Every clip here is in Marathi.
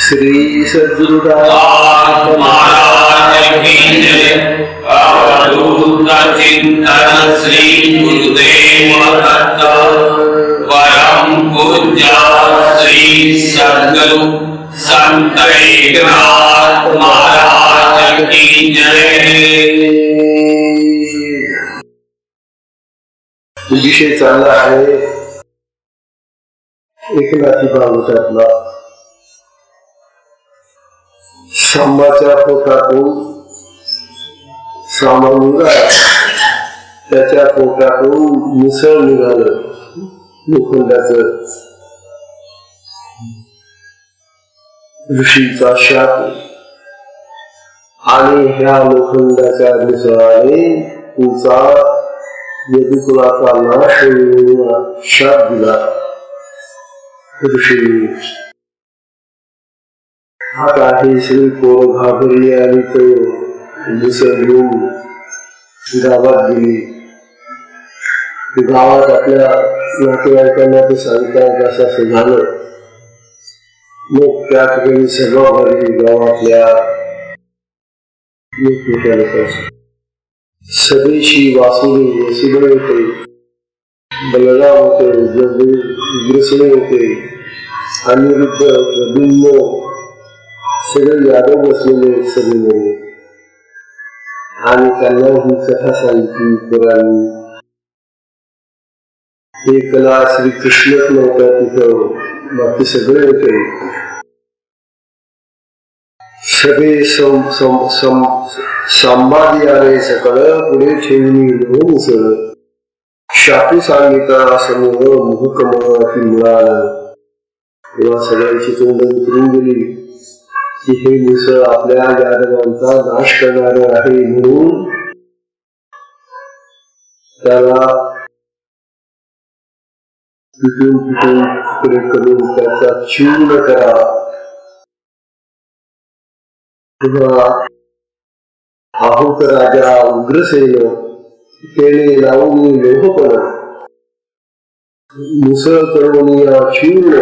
श्री सद्गुरुदास महाराज की जय। अवधूत चिंतन श्री गुरुदेव दत्त परम पूज्य श्री सद्गुरु संत एकनाथ महाराज की जय। विषय चालला आहे एकनाथी भागवतातला. शंभाच्या पोटातून सामान निघाला, त्याच्या पोटातून मुसळ निघालं लोखंडाचं. ऋषीचा शाप आणि ह्या लोखंडाच्या मुसळाने तुमचा यदुकुलाचा नाश होऊन शाप दिला. ऋषी आता हे श्री कोण घाबरली आणि तो मुसळ घेऊन गावात गेली. गावात आपल्या नातेवाईकांना ते सांगतात असं असं झालं. मग त्या ठिकाणी सभा भरली गावातल्या मोठमोठ्या लोकांची. सदेशी वासुदेव वसुदेव होते, बलराम होते, उग्रसेन होते, अनिरुद्ध, प्रद्युम्न, सगळे यादव बसलेले सगळे. आणि त्यांना ही कथा सांगितली पुराणी. एकला श्रीकृष्णच नव्हता तिथं, बाकी सगळे होते. सगळे संवादी आले सकळ पुढे ठेवून मुसळ. शापू सांगितला समोर मुहकमळाची मुळाला. तेव्हा सगळ्यांची तोंड उतरून गेली की हे मुसळ आपल्या यादवांचा नाश करणार आहे, म्हणून त्याला पिटून पिटून तुकडे करून त्याचा चूर्ण करा. तेव्हा आहोत राजा उग्रसेन केले लावून लोहपण मुसळ करून या चूर्ण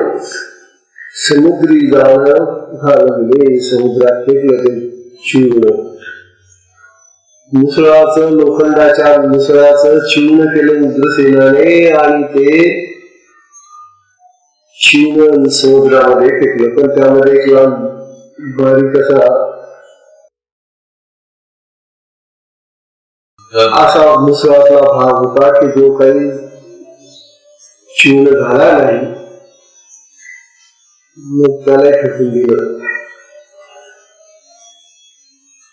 समुद्री जाणं घालवले. समुद्रात फेकलं ते चूर्ण. मुसळाचं लोखंडाच्या मुसळाचं चूर्ण केलं उग्रसेनाने आणि ते चूर्ण समुद्रामध्ये फेकलं. पण त्यामध्ये एक बारीक असा मुसळातला भाग होता की जो काही चूर्ण झाला नाही. मग त्याला फेकून दिलं.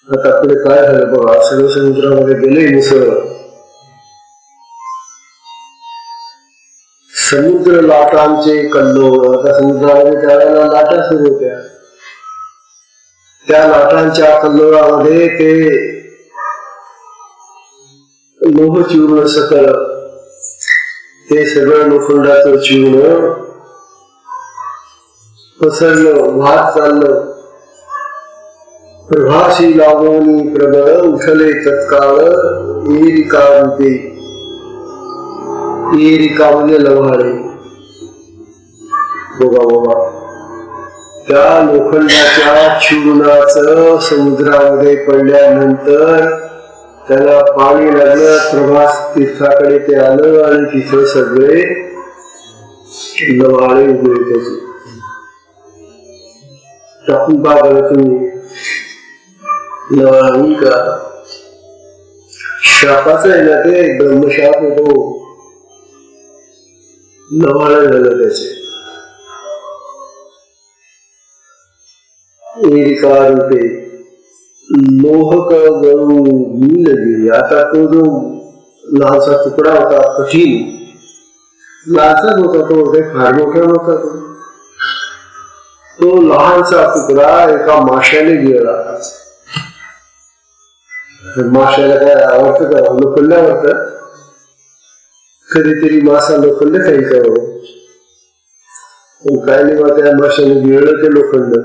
आता पुढे काय झालं बघा. सगळं समुद्रामध्ये गेले मुसळ. समुद्र लाटांचे कल्लोळ. आता समुद्रामध्ये त्यावेळेला लाटा सुरू होत्या. त्या लाटांच्या कल्लोळामध्ये ते लोह चूर्ण सकल ते सगळं लोखंडाचं चूर्ण पसरलं, वाहत चाललं. प्रभाशी लागून प्रबळ उठले तत्काळ एरिका रूपे. एरिका म्हणजे लव्हाळे. बघा बघा, त्या लोखंडाच्या चूर्णाचं समुद्रामध्ये पडल्यानंतर त्याला पाणी लागलं. प्रभास तीर्थाकडे ते आलं आणि तिथे सगळे लव्हाळे उभे त्याचे. टाकून पाहिलं तुम्ही लव्हाळी का शापाचं आहे ना, ते ब्रह्मशाप होतो. लव्हाळ झालं त्याचे. एरिका रूपे लोहक गळू नील गेली. आता तो जो लालचा तुकडा होता, कठीण लालचाच होता तो, फार मोठा नव्हता तो लहानसा तुकडा एका माशाने गिळला. माशाला काय आवडतं का? लोखंड आवडतं. कधीतरी मासा लोखंड खायचं, पण काय नाही त्या माशाने गिळलं ते लोखंड.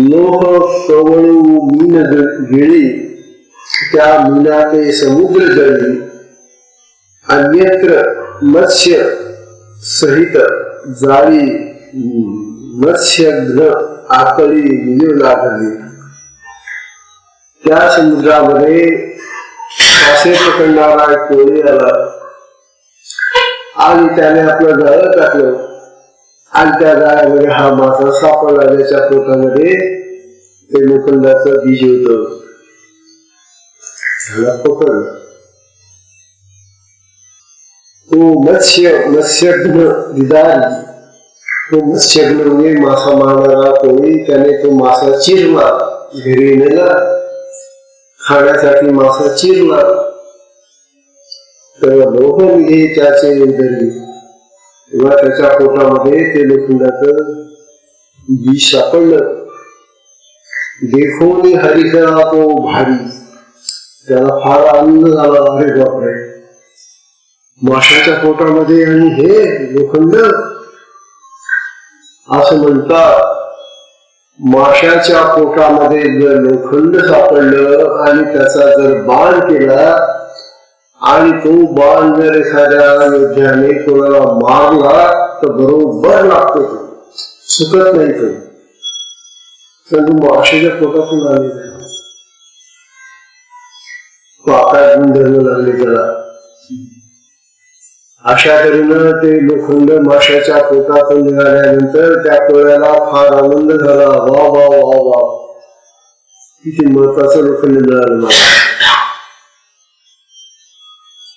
लोह कवळू मीन गिळी, त्या मीनाते समुद्र जळली. अन्यत्र मत्स्य सहित जाळी मत्स्यघ्न आकळी निजू लागली. त्या समुद्रामध्ये मासे पकडणारा एक कोळी आला आणि त्याने आपलं जाळं टाकलं आणि त्या जाळ्यामध्ये हा मासा सापडला. त्याच्या पोटामध्ये ते लोखंडाचं बीज होत. त्याला पकडलं. तो मत्स्यघ्न दिदारी, तो मत्स्यघ्न म्हणजे मासा मारणारा कोळी, त्याने तो मासा चिरला. घरी नेला खाण्यासाठी. मासा चिरला तर लोह निघे त्याचे उदरी, तेव्हा त्याच्या पोटामध्ये ते लोखंडाचं बीज सापडलं. देखोनी हरिहरा तो भारी, त्याला फार आनंद झाला. अरे बापरे, माशाच्या पोटामध्ये आणि हे लोखंड. असं म्हणतात माशाच्या पोटामध्ये जर लोखंड सापडलं आणि त्याचा जर बाण केला आणि तो बाण जर एखाद्या योद्ध्याने कोणाला मारला तर बरोबर लागतो, तो सुकत नाही. तो माशाच्या पोटातून आलेला तो आकार गुणधर्म लागले त्याला. अशा तऱ्हेनं ते लोखंड माशाच्या पोटातून निघाल्यानंतर त्या कोळ्याला फार आनंद झाला. वा वा वा वा, किती महत्वाचं लोखंड मिळालं मला.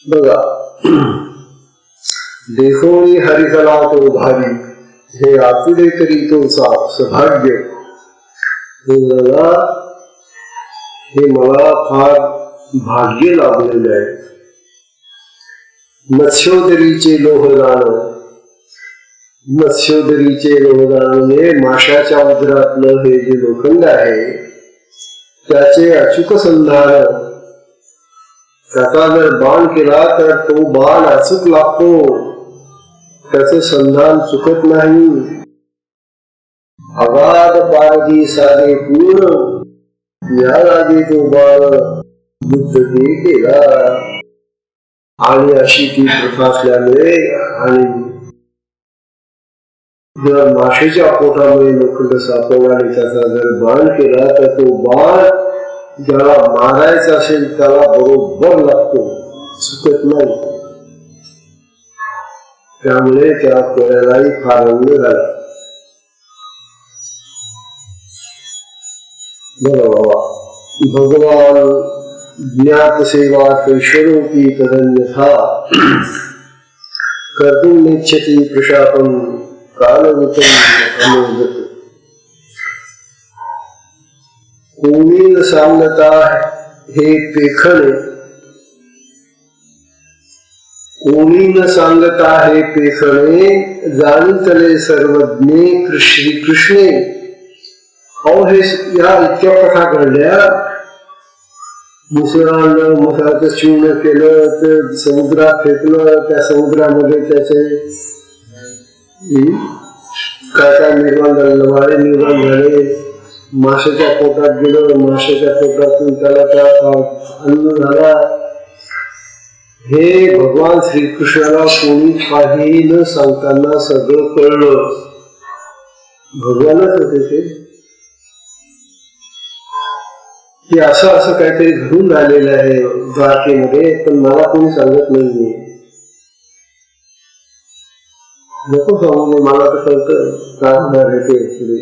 बघा, देखोनी हरिकला तो भारी, हे आतुडे तरी तो सौभाग्य. हे मला फार भाग्य लाभलेलं आहे. मत्स्योदरीचे लोहदान, मत्स्योदरीचे लोहदान म्हणजे माशाच्या उदरातलं हे जे लोखंड आहे त्याचे अचूक संधान. त्याचा जर बाण केला तर तो बाण अचूक लागतो, त्याचं संधान चुकत नाही. अगाध पारधी साधे पूर्ण, या लागे तो बाण बुद्ध ते केला. आणि अशी ती प्रथा असल्यामुळे आणि जर माशाच्या पोटामध्ये लोखंड सापडला आणि त्याचा जर बाण केला तर तो बाण ज्याला मारायचा असेल त्याला बरोबर लागतो, चुकत नाही. त्यामुळे त्या कोळ्यालाही फार आनंद झाला. बरोबर, भगवान ज्ञात सेवा कैशोरोपी तदन्यथा कर्तुं नेच्छति प्रशापं कालरूपं अनोदत. कोणी न सांगता हे पेखणे, कोणी न सांगता हे पेखणे, जाणितले सर्वज्ञे श्री कृष्णे. अहो, हे या इतक्या कथा घडल्या. मुसळाचं चूर्ण केलं तर समुद्रात फेकलं, त्या समुद्रामध्ये त्याचे काय काय निर्माण झालं, वारे निर्माण झाले. माशाच्या पोटात गेलं, माशाच्या पोटातून त्याला त्या अन्न झाला. हे भगवान श्रीकृष्णाला कोणी काही न सांगताना सगळं कळलं. भगवानच होते ते की असं असं काहीतरी घडून राहिलेलं आहे द्वारकेमध्ये, पण मला कोणी सांगत नाहीये. नको सांगू, मला तर कळतं काय होणार आहे ते पुढे.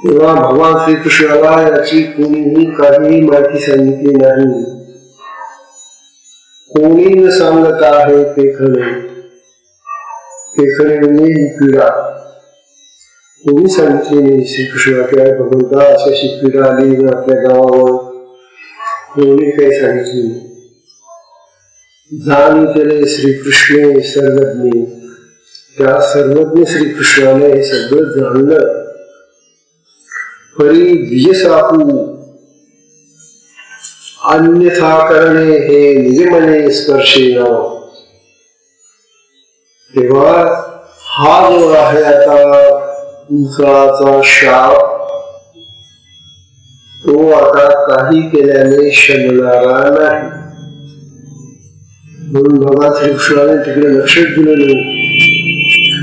तेव्हा भगवान श्रीकृष्णाला याची कोणीही काहीही माहिती सांगितली नाही. कोणी न सांगत आहे पेखणे, पेखणे म्हणजे ही पीडा कोणी सांगितली नाही. श्रीकृष्ण काय भगवंता अशी पीडा आली आपल्या गावावर, कोणी काही सांगितली नाही. जाणितले श्रीकृष्णे सर्वज्ञ, त्या सर्वज्ञ श्रीकृष्णाने हे सगळं जाणलं. परी बीजसापू अन्यथा करणे हे निजमने स्पर्शेन. तेव्हा हा जो आहे आता मुसळाचा शाप, तो आता काही केल्याने शमणारा नाही. म्हणून भगवान श्रीकृष्णाने तिकडे लक्ष दिलं नाही.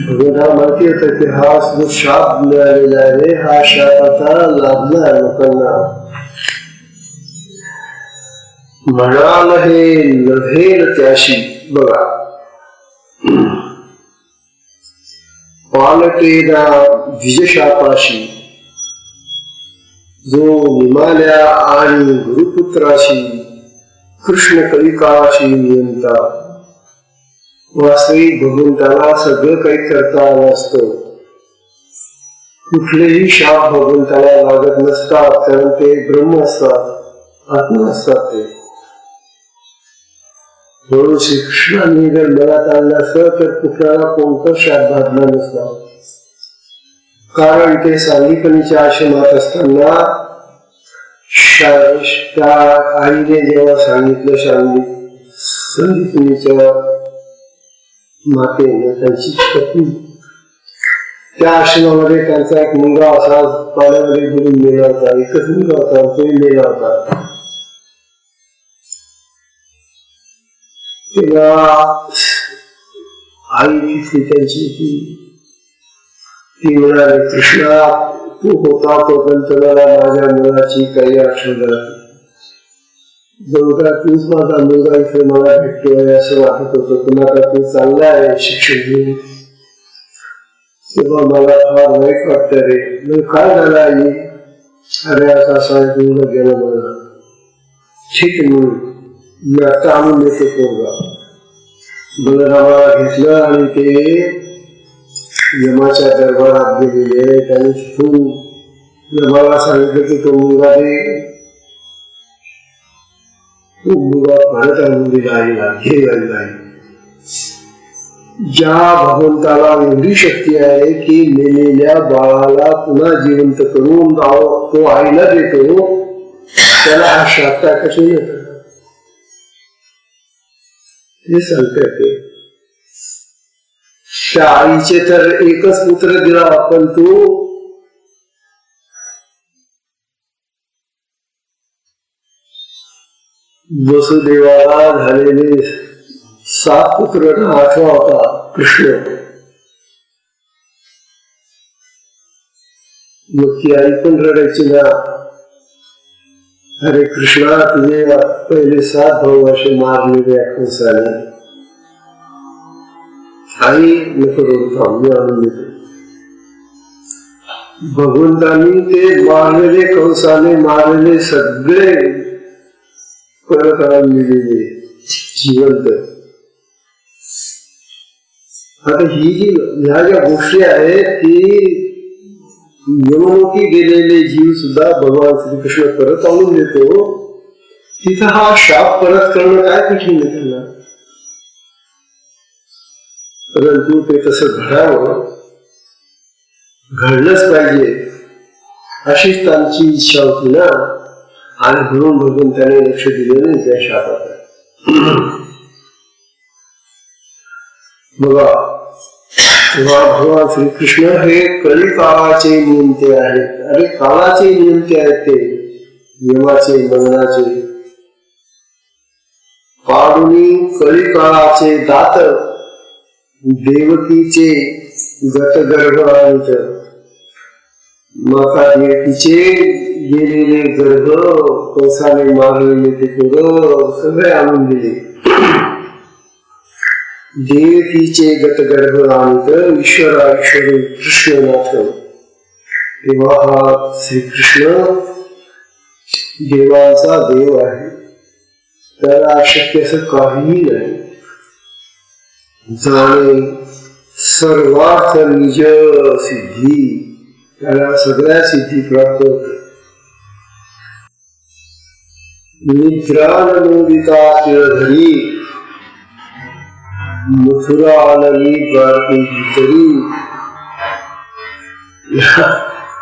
भगवान माहिती होतं की हा जो शाप मिळालेला आहे हा शाप आता लाभणार लोकांना. म्हणाल हे नव्हेल त्याशी. बघा, पालटेना द्विजशापाशी, जो निमाल्या आणि गुरुपुत्राशी कृष्ण कलिकाशी नियंता. वास्तविक भगवंताला सगळं काही करता आलं असतं. कुठलेही शाप भगवंताला लागत नसतात, कारण ते ब्रह्म असतात, आत्मा असतात. ते म्हणून श्रीकृष्णांनी जर मनात आणलं असतं तर कुठल्याला कोणतं शाप बाधला नसता. कारण ते सांदीपनीच्या आश्रमात असताना त्या आईने जेव्हा सांगितलं, संदीपनीच्या मातेने, त्यांची पत्नी, त्या आश्रमामध्ये त्यांचा एक मुलगा असा पाण्यामध्ये बुडून गेला होता. एकच मुलगा होता, तोही गेला होता. तेव्हा आई तिथली त्यांची ती म्हणाली, कृष्णा तू होता तोपर्यंत मला माझ्या मुलाची काही आठवण राहते. जवळपास तूच माझा मुलगा इथे मला भेटतोय असं वाटत होतं, पण आता तू चांगला आहे शिक्षण घेऊन. तेव्हा मला फार वाईट वाटतं रे. मग काय झालं आई? अरे असा सांगितलं गेलं मला. ठीक आहे म्हणून मी आता आणून देतो पोरगा. बलरामाला घेतलं आणि ते यमाच्या दरबारात गेलेले. त्याने तिथून यमाला सांगितलं की तो मुलगा दे. तो मुलगा परत आणून दिला आईला, घे आई. ज्या भगवंताला एवढी शक्ती आहे की मेलेल्या बाळाला पुन्हा जिवंत करून तो आईला देतो, त्याला हा शास्त्रा कसे येत हे सांगता येते. त्या आईचे तर एकच पुत्र दिला, पण तू वसुदेवाला झालेले 7 पुत्र, 8वा होता कृष्ण. मग ती आई पण रडायची ना, अरे कृष्णा तुझे पहिले 7 भाऊ असे मारलेले कंसाने. आई नको रडू, थांब मी आणून देतो. भगवंतांनी ते मारलेले कंसाने मारलेले सगळे परत आणून दिलेले जिवंत. आता ही जी ह्या ज्या गोष्टी आहेत ती यमलोकी गेलेले जीव सुद्धा भगवान श्रीकृष्ण परत आणून देतो. तिथं हा शाप परत करणं काय कठीण नाही त्यांना. परंतु ते तसं घडावं, घडलंच पाहिजे अशीच त्यांची इच्छा होती ना. आणि म्हणून भगवंताने लक्ष दिले नाही त्या शापात. बघा, भगवान श्रीकृष्ण हे कलिकाळाचे नियंते आहेत. अरे काळाचे नियंते आहेत ते, यमाचे, मरणाचे. पाडुनी कलिकाळाचे दात, देवकीचे गतगर्भ आणत, माता देवकीचे गेलेले गर्भ, कंसाने मारलेले ते पोरं सगळे आणून दिले. देवकीचे गतगर्भ आणत ईश्वरा ईश्वर कृष्णनाथ. तेव्हा हा श्रीकृष्ण देवांचा देव आहे, त्याला अशक्य असं काहीही नाही. जाणे सर्वार्थ निज सिद्धी, त्याला सगळ्या सिद्धी प्राप्त होत. निद्रा नोदिता तिळधरी, मथुरा आनली द्वारकी भीतरी.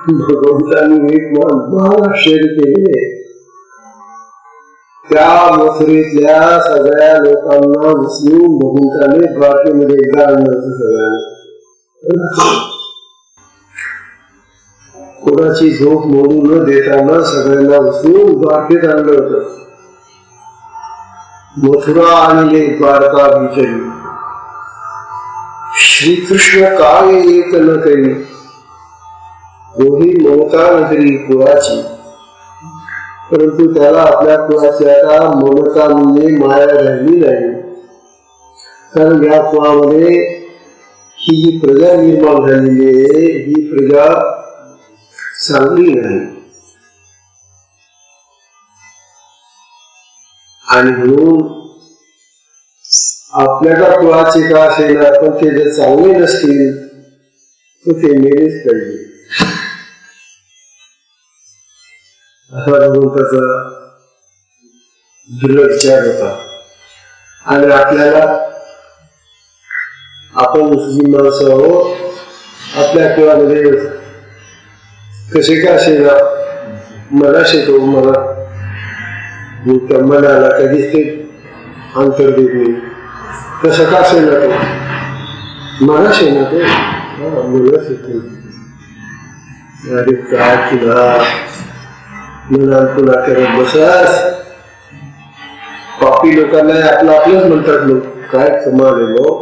भगवंतांनी एक महान आश्चर्य केले. त्या मथुरेतल्या सगळ्या लोकांना उचलून भगवंताने द्वारकेमध्ये एकदा आणलं होतं. सगळ्यांना कोणाची झोप मोडू न देताना सगळ्यांना उचलून द्वारकेत आणलं होतं. मथुरा आणले द्वारका भीतरी, श्रीकृष्ण काय एक न करी, तोही ममता नगरी कुळाची. परंतु त्याला आपल्या कुळाची आता ममता म्हणजे माया राहिली नाही. कारण या कुळामध्ये ही जी प्रजा निर्माण झालेली आहे, ही प्रजा चांगली नाही. आणि म्हणून आपल्या कुळाचे का असेल, पण ते जर चांगले नसतील तर ते मेलेच पाहिजे, असा भगवंताचा दृढ विचार होता. आणि आपल्याला, आपण मुस्लिम माणसं आहोत, आपल्या कुळामध्ये कसे का असेल मला शिकव, मला त्या मनाला कधीच ते अंतर देत नाही. कसं का असेल ना तो मला ना तो मला शिकव. अरे काय तुला मना तुला करत बसास. पापी लोकांना आपलं आपलंच म्हणतात लोक. काय कमाल आहे लोक.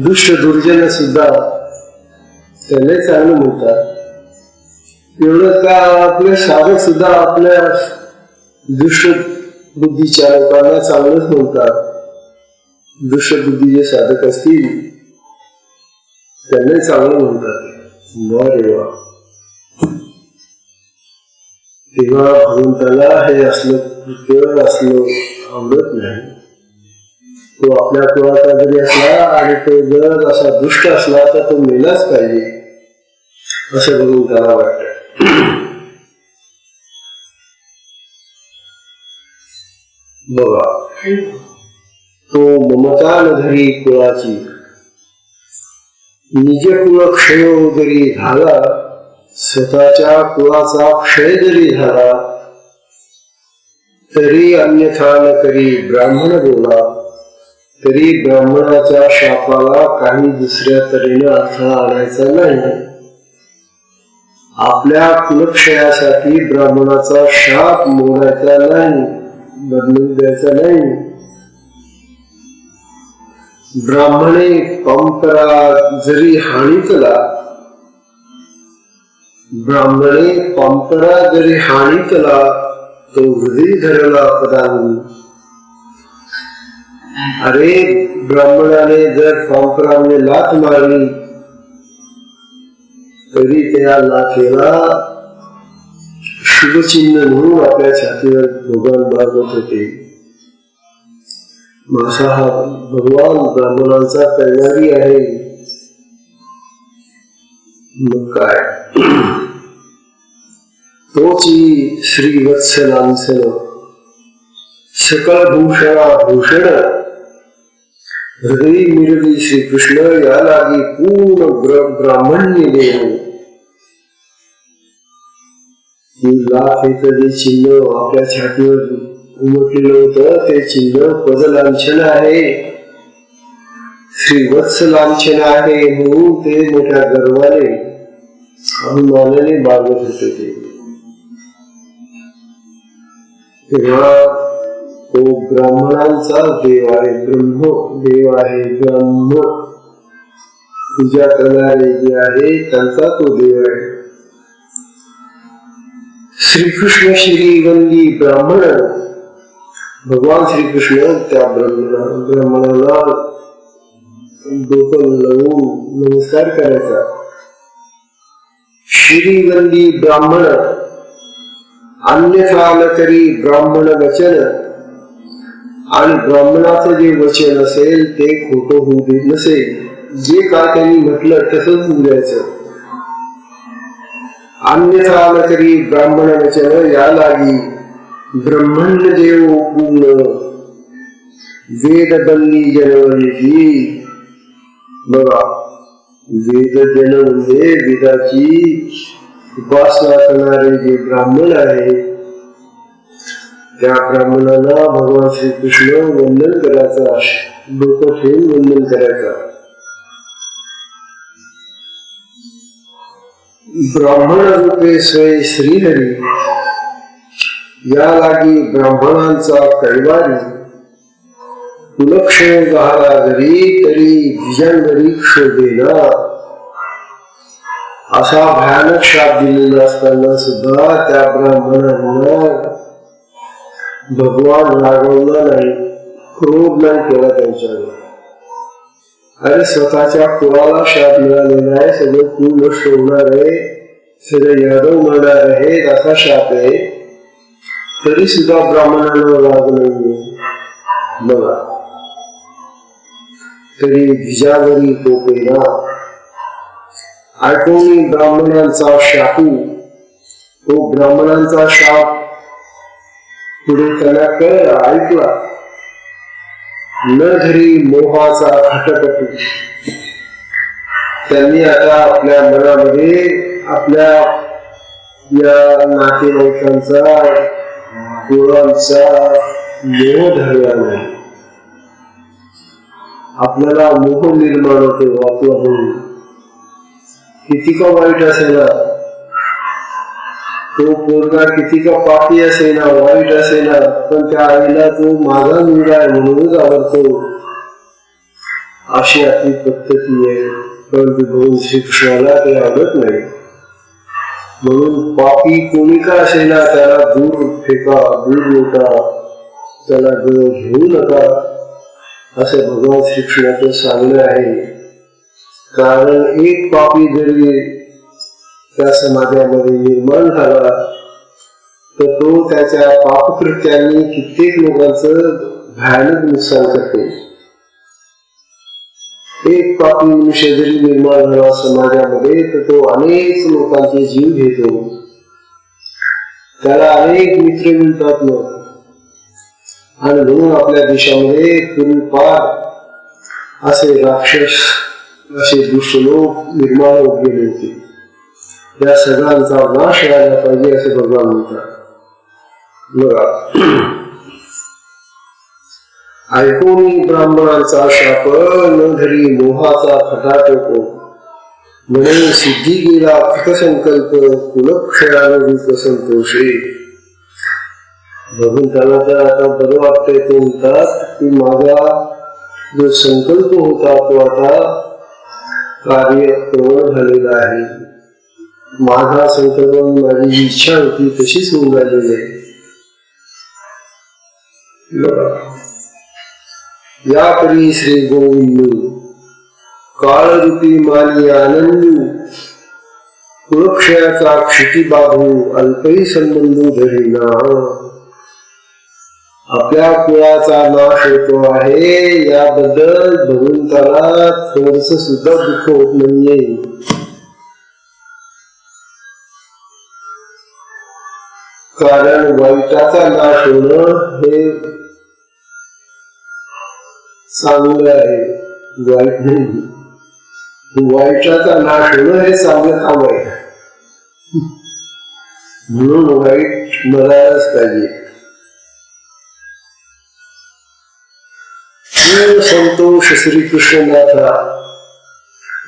दुष्ट दुर्जन सुद्धा त्याला चांगलं म्हणतात. एवढं का आपले साधक सुद्धा आपल्या दुष्ट बुद्धीच्या लोकांना चांगलंच म्हणतात. दुष्ट बुद्धीचे साधक असतील त्यांना चांगलं म्हणतात. वा. तेव्हा भगवंताला हे असलं केवळ असलं आवडत नाही. तो आपल्या कुळाचा जरी असला आणि तो जर असा दुष्ट असला तर तो मेलाच पाहिजे असं भगवंताला वाटतं. बघा, तो ममता न धरी कुळाची, निज कुळ क्षय जरी झाला, स्वतःच्या कुळाचा क्षय जरी झाला तरी अन्यथा न करी ब्राह्मण बोला, तरी ब्राह्मणाच्या शापाला काही दुसऱ्या तऱ्हेने अर्थ आणायचा नाही. आपल्या कुलक्षयासाठी ब्राह्मणाचा शाप मोडायचा नाही, बदलून द्यायचा नाही. ब्राह्मणे पंपरा जरी हाणीतला, ब्राह्मणे पंपरा जरी हाणीतला, तो हृदय धरला पदानी. अरे ब्राह्मणाने जर पंपराने लाथ मारली तरी त्या लाथेला शुभचिन्ह म्हणून आपल्या छातीवर भगवान बाळगत होते. मासा हा भगवान ब्राह्मणांचा कळणारी आहे. मग काय, तोची श्रीवत्स लांछन सकळ भूषणा भूषण, हृदय मिरवी श्रीकृष्ण या लागी पूर्ण ब्राह्मण्य देव. लाथेचं जे चिन्ह आपल्या छातीवर उमटलेलं होतं ते चिन्ह पदलांछन आहे, श्रीवत्स लांछन आहे. म्हणून ते मोठ्या गर्वाने अभिमानाने बाळगत होते ते. तेव्हा तो ब्राह्मणांचा देव आहे, ब्रह्म देव आहे. ब्रह्म पूजा करणारे जे आहे त्यांचा तो देव आहे. श्रीकृष्ण श्रीवंदी ब्राह्मण, भगवान श्रीकृष्ण त्या ब्राह्मणाला डोकं लावून नमस्कार करायचा. श्रीवंदी ब्राह्मण, अन्यथा न करी ब्राह्मण वचन. आणि ब्राह्मणाचं जे वचन असेल ते खोटं होऊ देत नसेल. जे काय त्यांनी म्हटलं तसंच बोलायचं. अन्यथा न करी ब्राह्मण वचन या लागी ब्रह्मण्य देव पूर्ण, वेद बल्ली जनवली. बघा, वेद जन म्हणजे वेदाची उपासना करणारे जे ब्राह्मण आहे त्या ब्राह्मणाला भगवान श्रीकृष्ण वंदन करायचा, डोकं ठेवून वंदन करायचा. ब्राह्मण रूपे स्वय श्रीहरी या लागी ब्राह्मणांचा कैवारी. कुलक्षय गहारा जरी तरी द्विजांवरी क्षोभेना असा भयानक शाप दिलेला असताना सुद्धा त्या ब्राह्मणांना भगवान रागवला नाही, क्रोध नाही केला त्यांच्यावर. अरे स्वतःच्या कुळाला शाप मिळालेला आहे, सगळं कुळ नष्ट होणार आहे, सगळं यादव मरणार आहे, असा शाप आहे, तरी सुद्धा ब्राह्मणांना राग नाहीये. बघा, तरी द्विजावरी टोपेना ऐकून ब्राह्मणांचा शापू, तो ब्राह्मणांचा शाप पुढे त्याला कळला, ऐकला. न धरी मोहाचा खटपटू, त्यांनी आता आपल्या मनामध्ये आपल्या या नातेवाईकांचा कुळांचा मोह धरला नाही. आपल्याला मोह निर्माण होते वाचून. किती का वाईट असेना, तो पोरगा किती का पापी असेना, वाईट असेना, पण त्या आईला तो माझा मुलगा आहे म्हणूनच आवडतो, अशी आपली पद्धती आहे. परंतु भगवान श्रीकृष्णाला ते आवडत नाही. म्हणून पापी कोणी का असेना त्याला दूर फेका, दूर लोटा, त्याला घेऊ नका, असं भगवान श्रीकृष्णाचं सांगणं आहे. कारण एक पापी जरी त्या समाजामध्ये निर्माण झाला तर तो त्याच्या पापकृत्यांनी कित्येक लोकांचं भयानक नुकसान करतो. एक पापी मनुष्य जरी निर्माण झाला समाजामध्ये तर तो अनेक लोकांचे जीव घेतो, त्याला अनेक मित्र मिळतात मग. आणि म्हणून आपल्या देशामध्ये पूर्वीपार असे राक्षस, असे दुष्ट लोक निर्माण होत गेले होते. या सगळ्यांचा नाश व्हायला पाहिजे असे भगवान म्हणतात. बघा, ऐकून ब्राह्मणांचा शाप न धरी मोहाचा खटाटोप, म्हणून सिद्धी गेला कृतसंकल्प कुलक्षयानं रूप संतोषे. भगवंताला तर आता बरं वाटतंय. ते म्हणतात की माझा जो संकल्प होता तो आता कार्य पूर्ण झालेला आहे. माझा संकल्प, माझी इच्छा होती तशीच होऊन राहिलेली आहे. या परी श्री गोविंद काळरूपी मानी आनंद कुलक्षयाचा क्षिती बाधू अल्पही संबंध धरीना. आपल्या कुळाचा नाश होतो आहे याबद्दल भगवंताला थोडस सुद्धा दुःख होत नाहीये. कारण वाईटाचा नाश होणं हे चांगलं आहे, वाईट नाही. वाईटाचा नाश होणं हे चांगलं काम आहे. म्हणून वाईट मरायलाच पाहिजे. संतोष श्रीकृष्णनाथा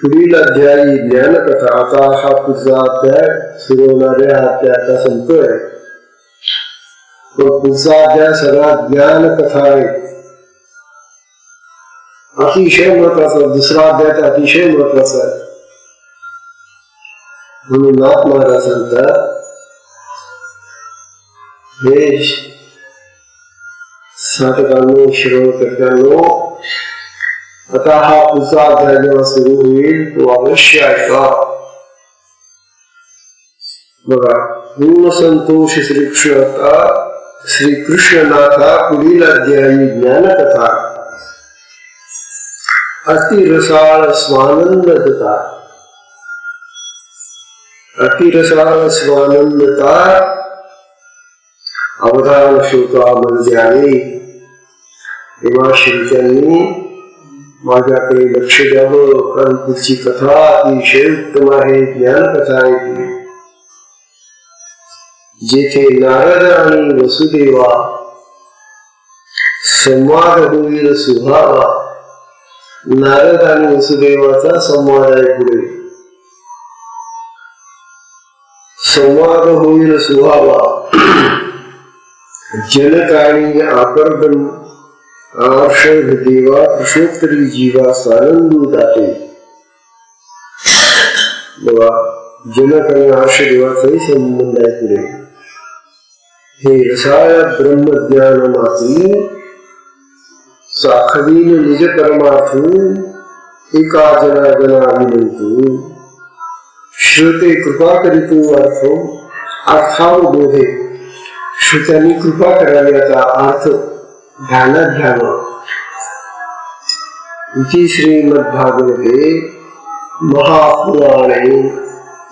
पुढील अध्यायी ज्ञानकथा. आता हा पुढचा अध्याय सुरू होणारे हा अध्याय आता संपतोय. तो पुढचा अध्याय सगळा ज्ञानकथा आहे, अतिशय महत्वाचा. दुसरा अध्याय अतिशय महत्वाचा आहे. म्हणून नाथ महाराज सांगतात, हे साधकांनो, श्रवणकर्त्यांनो, आता हा पुढचा अध्याय जेव्हा सुरू होईल तो अवश्य ऐका. बघा, पूर्ण संतोष श्रीकृष्णनाथा पुढील अध्यायी ज्ञानकथा. अतिरसाळ स्वानंदता. अतिरसाळ स्वानंदता अवधान श्रोता म्हणजे तेव्हा श्रीच्यांनी माझ्याकडे लक्ष द्यावं. कारण पुढची कथा अतिशय उत्तम आहे, ज्ञानकथा आहे. जेथे नारद आणि वसुदेवा संवाद होईल सुहावा. नारद आणि वसुदेवाचा संवाद आहे. पुढे संवाद होईल सुहावा. जनक आणि आकर्दन आर्षद देवा कृष्णोत्तरी जीवा सानंदू दाते. बघा जनक आणि आर्ष देवाचाही संबंध आहे पुढे. हे रसाळ ब्रह्मज्ञान माती साखरीन निज परमार्थू एका जनार्दना विनंतू श्रुते कृपा करीतू अर्थावबोधे. श्रुत्यांनी कृपा करावी याचा अर्थ ध्यानात घ्यावा. इति श्रीमद्भागवते महापुराणे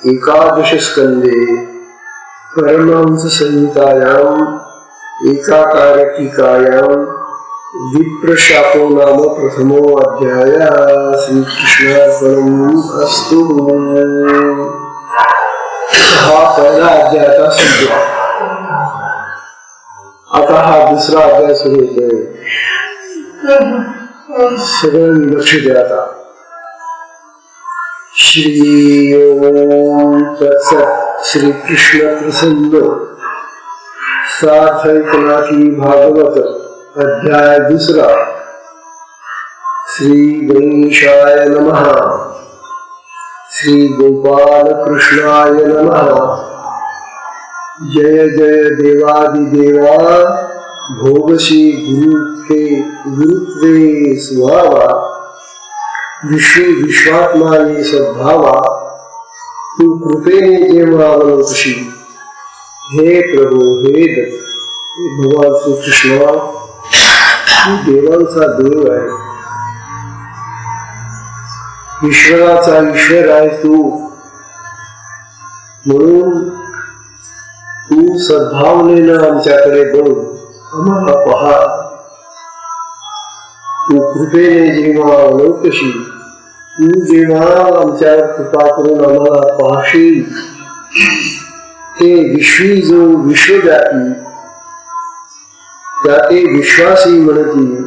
एकादश स्कंदे परमहंस संहितायां एकाकार टीकायां विप्रशापो नाम प्रथमो अध्याय. श्रीकृष्णार्पणम् अस्तु. हा पहिला अध्यायाचा संपला. आता हा दुसरा अध्याय सुरू होतोय. सगळं लक्ष द्या. आता श्री ओम तत्सत्. श्री कृष्ण प्रसन्न सार्थैकनाथी भागवत अध्याय दुसरा. श्री गणेशाय नमः. श्री गोपाल कृष्णाय नमः. जय जय देवादिदेवा भोगशी गुरुत्वे स्वभावा विश्वे विश्वात्माने सद्भावा. तू कृपेने जेव्हा अवलोकशी. हे प्रभू हे दत्त. भगवान श्री कृष्ण तू देवांचा देव आहे. ईश्वराचा ईश्वर आहे तू. म्हणून तू सद्भावनेनं आमच्याकडे बघ. आम्हाला पहा. तू कृपेने जेव्हा अवलोकशी. तू जेव्हा आमच्यावर कृपा करून आम्हाला पाहशील ते विश्वी जो विश्वव्यापी त्या ते विश्वासी म्हणती.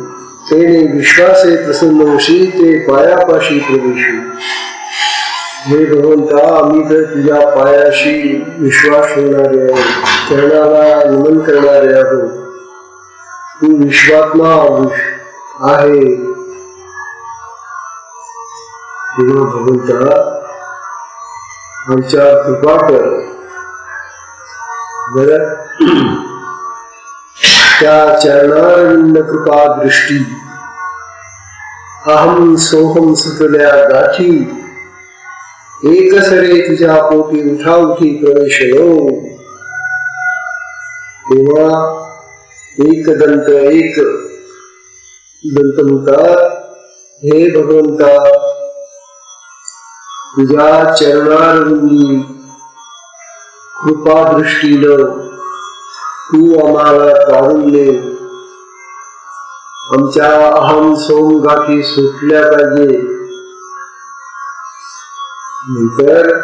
तेने विश्वासे प्रसन्न होशी ते पायापाशी प्रवेशी. हे भगवंता आम्ही तर तुझ्या पायाशी विश्वास ठेवणारे आहोत. चरणाला नमन करणारे आहोत. तू विश्वात्मा आहे. तेव्हा भगवंता आमच्या कृपा कर. बरं त्या चरणारविंद कृपा दृष्टी अहम सोहम सुतल्या गाठी. एक सरे तुझ्या पोटी उठा उठी प्रवेशलो. तेव्हा एक दंत म्हणतात. हे भगवंता तुझ्या चरणारविंदी कृपा दृष्टीनं तू आम्हाला काढून आमच्या अहम सोम गाठी सुटल्या पाहिजे. नंतर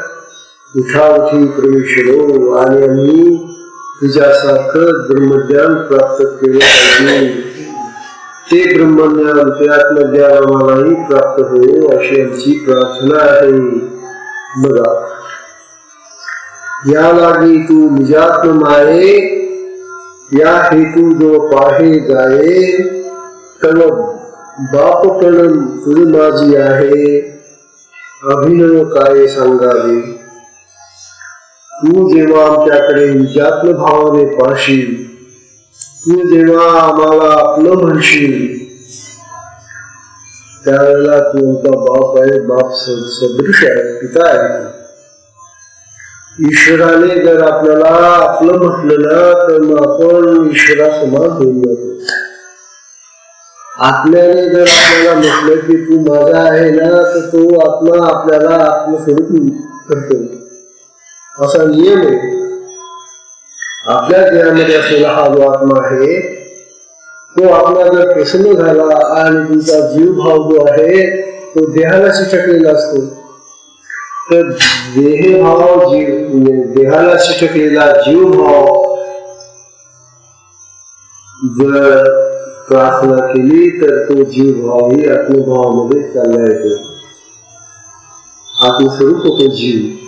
उठाउठी प्रवेशलो आणि आम्ही तुझ्यासारखं ब्रह्मज्ञान प्राप्त केले पाहिजे. ते ब्रह्मज्ञान ते आत्मज्ञान आम्हालाही प्राप्त हो अशी आमची प्रार्थना आहे. बघा या लागी तू निजात्म माये या हेतू जो पाहे जाये. तव बापपण तुझ माझी आहे अभिनव काय सांगावे. तू जेव्हा आमच्याकडे निजात्म भावाने पाहशील. तू जेव्हा आम्हाला आपलं म्हणशील त्यावेळेला तू आमचा बाप आहे. बाप सदृश आहे. पिता आहे. ईश्वराने जर आपल्याला आपलं म्हटलं ना तर मग आपण ईश्वरासमान होऊन जातो. आत्म्याने जर आपल्याला म्हटलं की तू माझा आहे ना तर तो आत्मा आपल्याला आत्मस्वरूप करतो. असा नियम आहे. आपल्या देहामध्ये असलेला हा जो आत्मा आहे तो आत्मा जर प्रसन्न झाला आणि तुमचा जीव भाव जो आहे तो देहाला चिटकलेला असतो. तर देहभाव देहाला चिटकलेला जीव भाव जर प्रार्थना केली तर तो जीव भावही आत्मभावामध्ये चालला येतो. आत्मस्वरूप होतो जीव.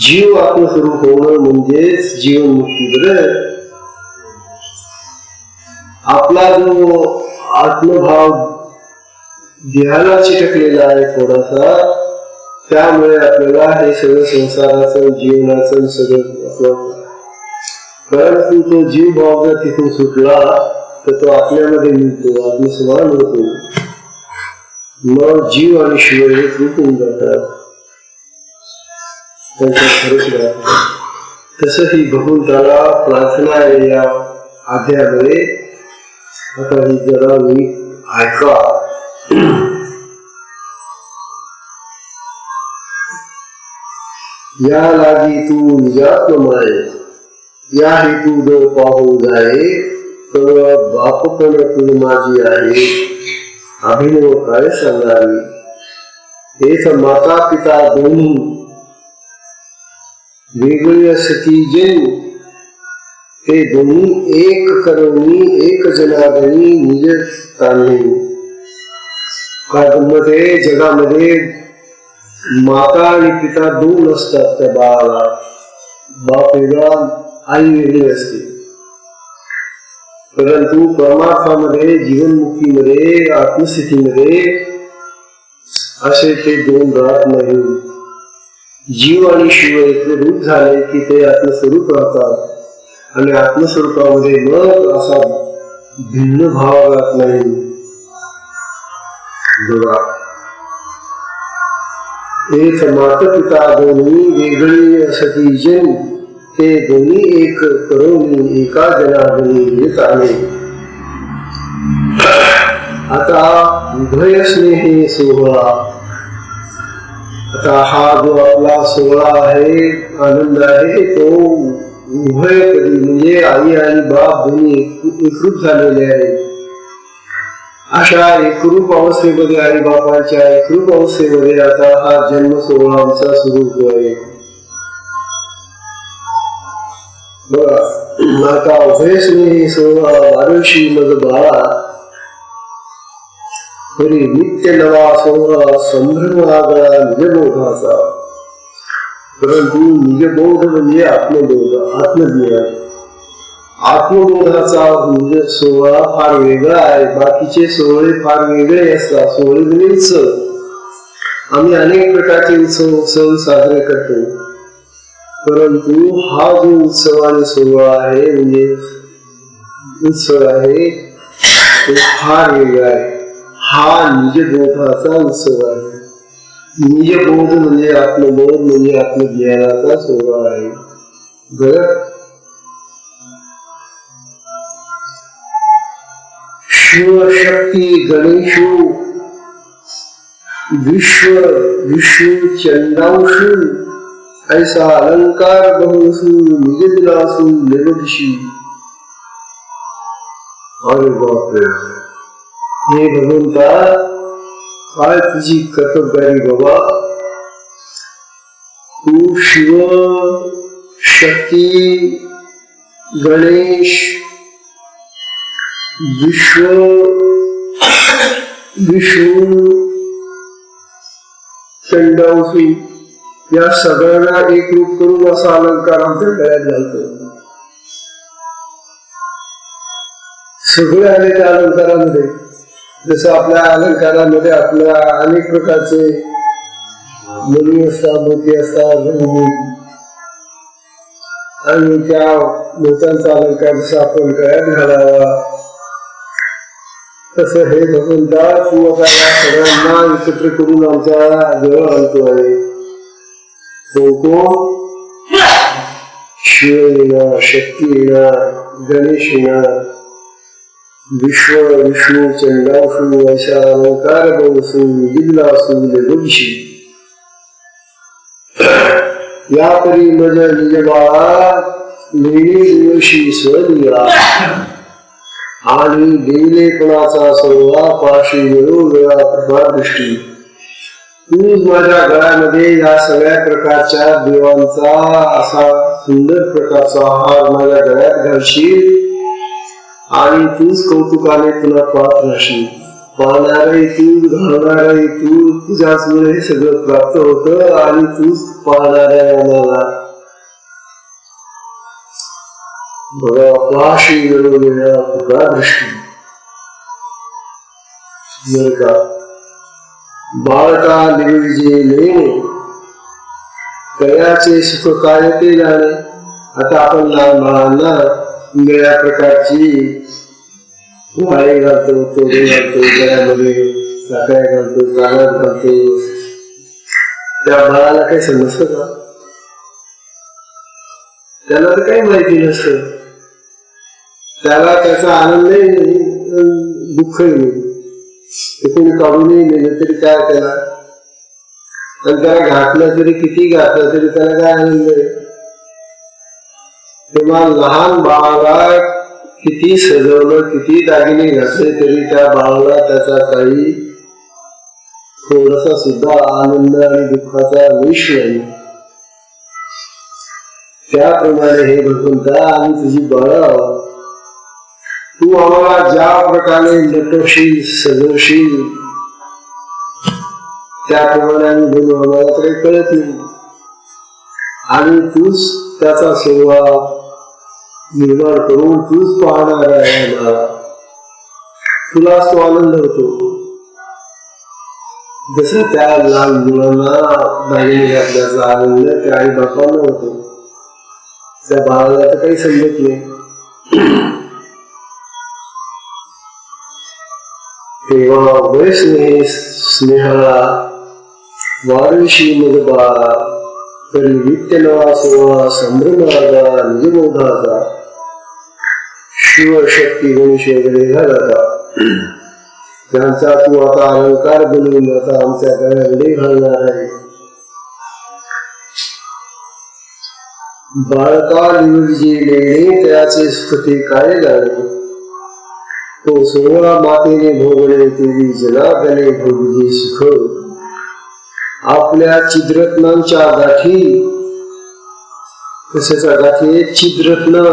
जीव आत्मस्वरूप होणं म्हणजेच जीवनमुक्ती. बरं आपला जो आत्मभाव देहाला चिटकलेला आहे थोडासा, त्यामुळे आपल्याला हे सगळं संसाराचं जीवनाचं सगळं असं, परंतु तो जीव भाव जर तिथून सुटला तर तो आपल्यामध्ये मिळतो, आत्मसमान होतो, मग जीव आणि शिव हे तुटून जातात, त्यांचा फरक राहतो. तसंही भगवंताला प्रार्थना आहे या अध्यायामध्ये. आता ही जरा नीट ऐका. या लागी तू निजात्मय, या हेतू जर पाहू जाये तर बापपण तुझ माझी आहे, अभिनव काय सांगावी. हेच माता पिता दोन्ही वेगळी असती जन, ते दोन्ही एक करुणी एक जनार्दनी निज ताणे. मध्ये जगामध्ये माता आणि पिता दोन असतात. त्या बाळाला बाप वेगळा, आई वेगळी असते. परंतु परमार्थामध्ये, जीवनमुक्तीमध्ये, आत्मस्थितीमध्ये असे ते दोन राहत नाही. जीव आणि शिव एकरूप झाले की ते आत्मस्वरूप राहतात, आणि आत्मस्वरूपामध्ये मग असा भिन्न भाव राहत नाही. एक माता पिता दोन्ही वेगळी असती जन, ते दोन्ही एक करुणी एका जनार्दनी येत आले. आता उभय स्नेही सोहळा. आता हा जो आपला सोहळा आहे, आनंद आहे, तो उभयपदी म्हणजे आई आणि बाप दोन्ही एकरूप झालेले आहे. अशा एकरूप अवस्थेमध्ये, आई बापाच्या एकरूप अवस्थेमध्ये आता हा जन्म सोहळा आमचा सुरू होतोय. बघा, आता उभयस्नेही सोहळा वारुषी मग बाळा, तरी नित्य नवा सोहळा संभ्रम आगळा निजबोधाचा. परंतु निजबोध म्हणजे आत्मबोध, आत्मज्ञान. आत्मबोधाचा म्हणजे सोहळा फार वेगळा आहे. बाकीचे सोहळे फार वेगळे असतात. सोहळे म्हणजे उत्सव, आम्ही अनेक प्रकारचे उत्सव साजरे करतो. परंतु हा जो उत्सव आणि सोहळा आहे, म्हणजे उत्सव आहे, तो फार वेगळा आहे. हा निजबोधाचा उत्सव आहे. निजबोध म्हणजे आत्मबोध, म्हणजे आत्मज्ञानाचा सोहळा आहे. बरं, शिव शक्ती गणेशु विश्व विष्णु चंडांशु, ऐसा अलंकार बहुसु निज दिलासु निवदिशी. अरे बापरे, हे भगवंता, काय तुझी कर्तव्यारी बाबा. तू शिव शक्ती गणेश विष्णू चंडांशु या सगळ्यांना एकरूप करून असा अलंकार आमच्या गळ्यात घालतो. सगळे आले त्या अलंकारामध्ये. जसं आपल्या अलंकारामध्ये आपल्या अनेक प्रकारचे मणी असतात, मोती असतात, आणि त्या मोत्यांचा अलंकार जसा आपण गळ्यात घालावा, तसं हे भगवंता तू आता या सगळ्यांना एकत्र करून आमच्या जवळ आणतो आहे. शिव येणार, शक्ती येणार, गणेश येणार, विश्व विष्णू चंडांशु, ऐसा अलंकार बहुसु निजलासु निवदिशी. या तरी मज निज बाळा नेणी दिवशी स्वदिया, आणि देवलेपणाचा सोहळा पाशी वेळोवेळा प्रभादृष्टी. तूच माझ्या गळ्यामध्ये या सगळ्या प्रकारच्या देवांचा असा सुंदर प्रकारचा हार माझ्या गळ्यात घालशील, आणि तूच कौतुकाने तुला पाहत राहशील. पाहणारे तू, घालणारे तू, तुझ्याच मुळे हे सगळं प्राप्त होतं, आणि तूच पाहणाऱ्या आम्हाला बघा पाशी वेळोवेळा प्रभादृष्टी. बर का. बाळका निर्विजय लेणे कयाचे सुख काय ते जाणे. आता आपण लहान बाळांना वेगळ्या प्रकारची वाळे घालतो, तोडे घालतो, गळ्यामध्ये साखळ्या घालतो, कानात घालतो. त्या बाळाला काही समजतं का? त्याला तर काही माहिती नसतं. त्याला त्याचा आनंदही दुःखही नाही. ते कोणी काढूनही नेलं तरी काय त्याला, आणि त्याला घातलं तरी किती घातलं तरी त्याला काय आनंद आहे. तेव्हा लहान बाळाला किती सजवलं, किती दागिने घातले तरी त्या बाळाला त्याचा काही थोडासा सुद्धा आनंद आणि दुःखाचा विष नाही. त्याप्रमाणे हे भगवंता आम्ही तुझी बाळ आहोत. तू आम्हाला ज्या प्रकारे नटवशील, सजवशील, त्याप्रमाणे आम्ही बोलू, आम्हाला काही कळत नाही. आणि तूच त्याचा स्वभाव निर्माण करून तूच पाहणार आहे. तुलाच तो आनंद होतो. जसं त्या लहान मुलांना दागिने घातल्याचा आनंद त्या आई बापांना होतो, त्या बाळाला तर काही समजत नाही. तेव्हा वैष्णे स्नेहाला वारशी मग बाळा तरी नित्य नवा सोळा संभ्रमाचा निजबोधाचा शिवशक्ती गणेश वगैरे घालाता. त्यांचा तू आता अलंकार बनवून आता आमच्या गळ्यामध्ये घालणार आहे. बाळका निर्विजय लेणे त्याचे सुखते काय जाणे. तो सोहळा मातेने भोगले तेवी जनार्दने भोगले सुख. आपल्या चिद्रत्नांच्या गाठी, कशाच्या गाठी? चिद्रत्न.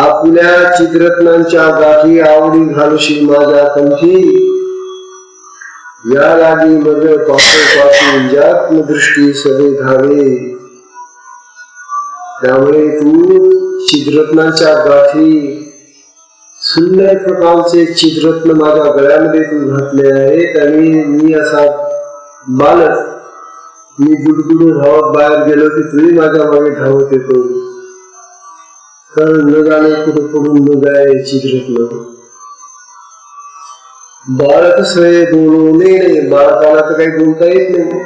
आपल्या चिद्रत्नांच्या गाठी आवडी घालशी माझ्या कंठी. या लागी मग पासून जात्म दृष्टी सवे धावे. त्यामुळे तू चिद्रत्नांच्या गाठी, सुंदर प्रकारचे चिद्रत्न माझ्या गळ्यामध्ये तू घातले आहेत. आणि मी असा बालक, मी गुडगुडून धावत बाहेर गेलो की तुम्ही माझ्या मागे धावत येतो. तर न जाणे कुठे पडून न जाय चिद्रत्न. बाळक सय बोलवणे, बाळकाला तर काही बोलता येत नाही.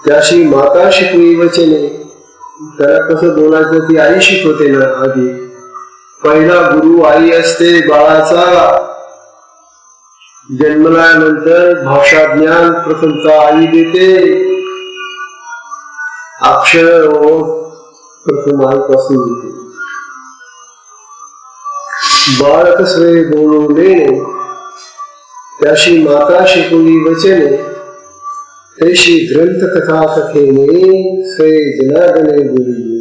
त्याशी माता शिकवी वचने. त्याला कसं बोलायचं ती आई शिकवते ना. आधी पहिला गुरु आई असते बाळाचा. जन्मल्यानंतर भाषा ज्ञान प्रथमता आई देते. अक्षर प्रथम आईपासून देते. बाळक सय बोलवणे, त्याशी माता शिकवली वचने. तैशी ग्रंथ कथा कथेने सय जनार्दने बोलली.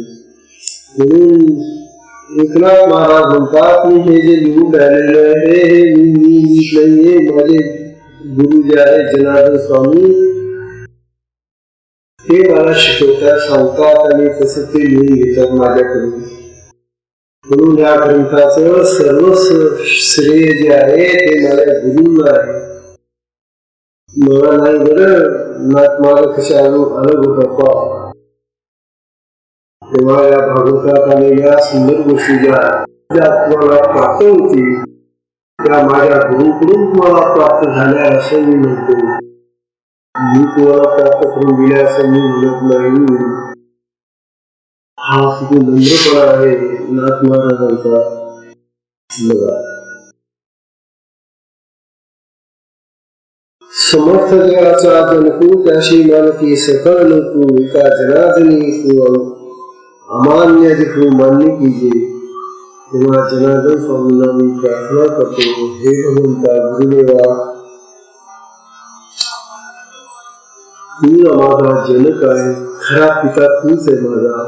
म्हणून एकनाथ महाराज म्हणतात, मी हे जे लिहून राहिलेलं आहे हे मी लिहित नाहीये. माझे गुरु जे आहे जनार्दन स्वामी ते मला शिकवतात, सांगतात आणि तसं ते लिहून घेतात माझ्याकडून. म्हणून या ग्रंथाचं सर्व श्रेय जे आहे ते माझ्या गुरुंना आहे, मला नाही. बरं नाथ मार्ग कशा अलग होता. तेव्हा या भागवतात आलेल्या सुंदर गोष्टी ज्या तुम्हाला प्राप्त होती त्या माझ्या गुरुकडून तुम्हाला प्राप्त झाल्या असं मी म्हणतो. मी तुम्हाला प्राप्त करून दिल्या असं मी म्हणत नाही. हा किती नम्रपणा आहे नाथ महाराजांचा. समर्थ जगाचा जनकू त्याशी मानती सकळ लोकू. एका जनार्दनी तू अमान्य देखू मान्य कीजिए. तेव्हा जनार्दन स्वामींना मी प्रार्थना करतो, हे भगवंता गुरुदेवा, तू माझा जनक आहे, खरा पिता तूच आहे माझा.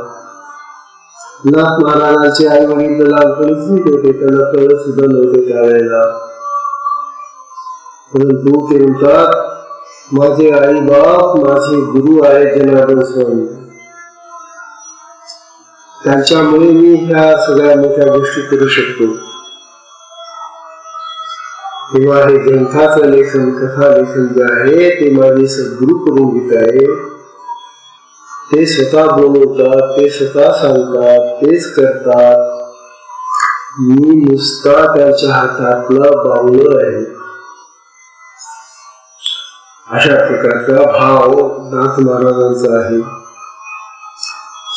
नाथ महाराजांचे आई वडील लहानपणीच होते, त्यांना कळत सुद्धा नव्हते त्यावेळेला. परंतु ते म्हणतात माझे आई बाप माझे गुरु आहे जनार्दन स्वामी. त्यांच्यामुळे मी ह्या सगळ्या मोठ्या गोष्टी करू शकतो. तेव्हा हे ग्रंथाचं लेखन, कथा लेखन जे आहे ते माझे सद्गुरू करून घेत आहे. ते स्वतः बोलवतात, ते स्वतः सांगतात, तेच करतात. मी नुसता त्यांच्या हातातला बावळ आहे. अशा प्रकारचा भाव नाथ महाराजांचा आहे.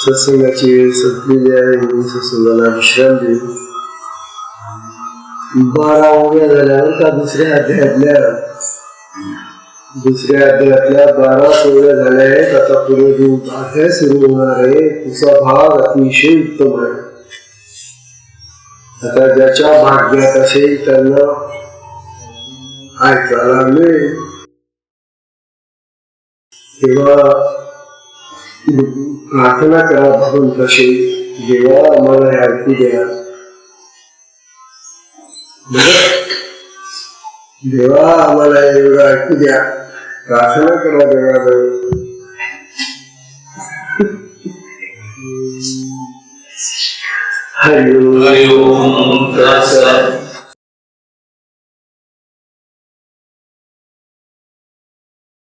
सत्संगाची वेळ संपलेली आहे म्हणून सत्संगाला विश्राम देऊ. 12 ओव्या झाल्यावर का दुसऱ्या अध्यायातल्या 12 ओव्या झाल्या आहेत. आता पुढे जो अध्याय सुरू होणार आहे तुझा भाग अतिशय उत्तम आहे. आता ज्याच्या भाग्यात असेल त्यांना ऐकायला मिळेल. तेव्हा प्रार्थना करा भगवंताशी, देवा आम्हाला हे ऐकू द्या. देवा आम्हाला एवढं ऐकू द्या. प्रार्थना करा देवाजवळ. हरि ओम.